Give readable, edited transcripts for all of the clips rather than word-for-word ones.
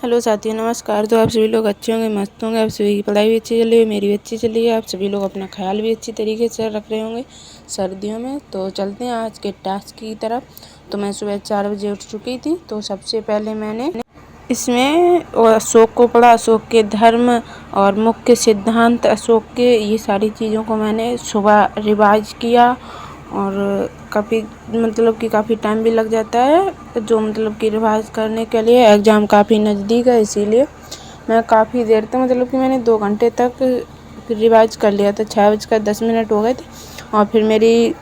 Hello साथियों, नमस्कार। तो आप सभी लोग अच्छे होंगे, मस्त होंगे। आप सभी की पढ़ाई भी अच्छी चल रही है, मेरी भी अच्छी चल रही है। आप सभी लोग अपना ख्याल भी अच्छी तरीके से रख रहे होंगे सर्दियों में। तो चलते हैं आज के टास्क की तरफ। तो मैं सुबह 4 बजे उठ चुकी थी। तो सबसे पहले मैंने इसमें अशोक को पढ़ा, अशोक के धर्म और मुख्य सिद्धांत अशोक के, ये सारी चीज़ों को मैंने सुबह रिवाइज किया। और काफ़ी टाइम भी लग जाता है, जो कि रिवाइज करने के लिए एग्ज़ाम काफ़ी नज़दीक है, इसीलिए मैं काफ़ी देर तक मैंने 2 घंटे तक रिवाइज कर लिया था। 6:10 हो गए थे। और फिर मेरी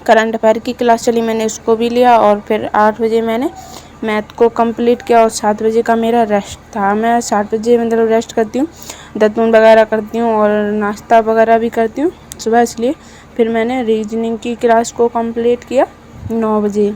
करंट अफेयर की क्लास चली, मैंने उसको भी लिया। और फिर 8 बजे मैंने मैथ को कंप्लीट किया और 7 बजे का मेरा रेस्ट था। मैं 7 बजे रेस्ट करती हूँ, दातून वगैरह करती हूँ और नाश्ता वगैरह भी करती हूँ सुबह, इसलिए फिर मैंने रीजनिंग की क्लास को कंप्लीट किया 9 बजे।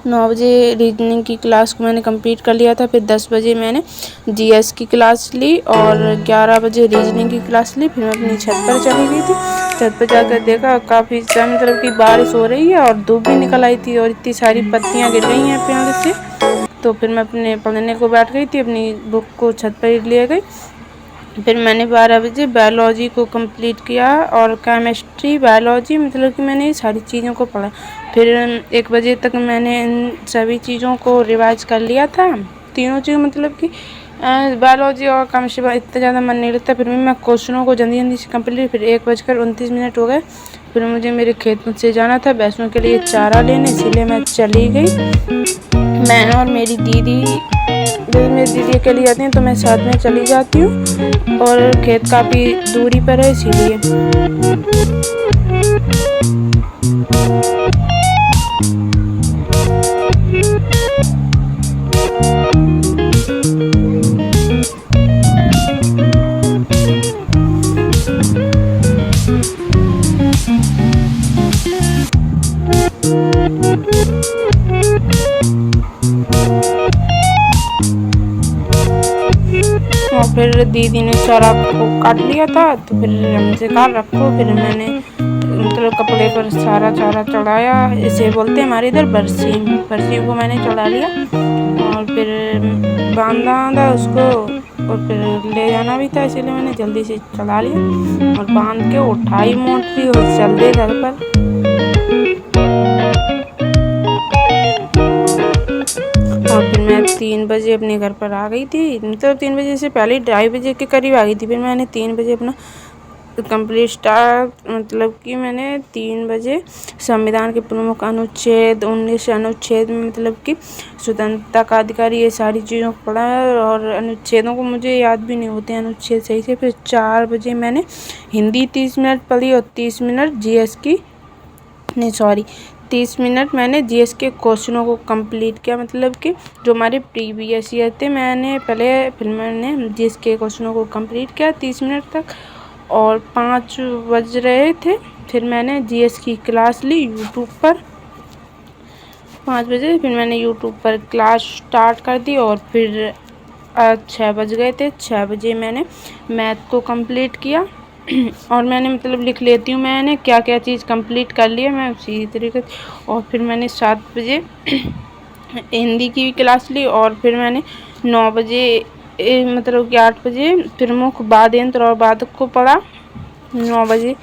9 बजे रीजनिंग की क्लास को मैंने कंप्लीट कर लिया था। फिर 10 बजे मैंने जीएस की क्लास ली और 11 बजे रीजनिंग की क्लास ली। फिर मैं अपनी छत पर चली गई थी। छत पर जाकर देखा काफ़ी कि बारिश हो रही है और धूप भी निकल आई थी और इतनी सारी पत्तियां गिर रही हैं पेड़ से। तो फिर मैं अपने पढ़ने को बैठ गई थी, अपनी बुक को छत पर ही ले गई। फिर मैंने 12 बजे बायोलॉजी को कंप्लीट किया और केमिस्ट्री, बायोलॉजी कि मैंने ये सारी चीज़ों को पढ़ा। फिर 1 बजे तक मैंने इन सभी चीज़ों को रिवाइज कर लिया था। तीनों चीज़ कि बायोलॉजी और केमिस्ट्री में इतना ज़्यादा मन नहीं लगता। फिर भी मैं क्वेश्चनों को जल्दी से कंप्लीट। फिर 1:29 हो गए। फिर मुझे मेरे खेत से जाना था भैंसों के लिए चारा लेने, इसीलिए मैं चली गई। मैं और मेरी दीदी, जब मेरी दीदी अकेली जाती हैं तो मैं साथ में चली जाती हूँ और खेत काफ़ी दूरी पर है, इसीलिए। और फिर दीदी ने चारा को काट लिया था, तो फिर हमसे कहा रखो। फिर मैंने कपड़े पर सारा चारा चढ़ाया, इसे बोलते हैं हमारे इधर बरसी। बरसी को मैंने चढ़ा लिया और फिर बांधा उसको। और फिर ले जाना भी था, इसीलिए मैंने जल्दी से चढ़ा लिया और बांध के उठाई मोटरी और चल गए घर पर। और फिर मैं 3 बजे अपने घर पर आ गई थी। 3 बजे से पहले 2:30 बजे के करीब आ गई थी। फिर मैंने 3 बजे अपना कंप्लीट स्टार्ट कि मैंने 3 बजे संविधान के प्रमुख अनुच्छेद 19 अनुच्छेद में कि स्वतंत्रता का अधिकारी, ये सारी चीज़ों को पढ़ा है। और अनुच्छेदों को मुझे याद भी नहीं होते अनुच्छेद सही से। फिर 4 बजे मैंने हिंदी 30 मिनट पढ़ी और 30 मिनट जीएस की, नहीं सॉरी 30 मिनट मैंने जीएस के क्वेश्चनों को कंप्लीट किया, कि जो हमारे प्रीवियस ईयर थे मैंने पहले। फिर मैंने जीएस के क्वेश्चनों को कंप्लीट किया 30 मिनट तक और 5 बज रहे थे। फिर मैंने जीएस की क्लास ली यूट्यूब पर 5 बजे। फिर मैंने यूट्यूब पर क्लास स्टार्ट कर दी और फिर 6 बज गए थे। 6 बजे मैंने मैथ को कंप्लीट किया और मैंने लिख लेती हूँ मैंने क्या क्या चीज़ कंप्लीट कर लिया मैं उसी तरीके से। और फिर मैंने 7 बजे हिंदी की भी क्लास ली और फिर मैंने 9 बजे कि 8 बजे प्रमुख वाद्ययंत्र और वादक को पढ़ा। 9 बजे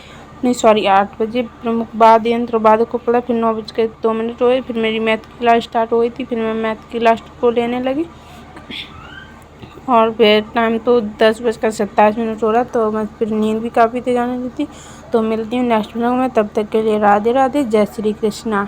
नहीं सॉरी 8 बजे प्रमुख वाद्ययंत्र और वादक को पढ़ा। फिर 9:02 हुए। फिर मेरी मैथ की क्लास स्टार्ट हो गई थी। फिर मैं मैथ की क्लास को लेने लगी और फिर टाइम तो 10:27 हो रहा। तो मैं फिर नींद भी काफ़ी तेज आने लगी थी। तो मिलती हूँ नेक्स्ट व्लॉग में, तब तक के लिए राधे राधे, जय श्री कृष्णा।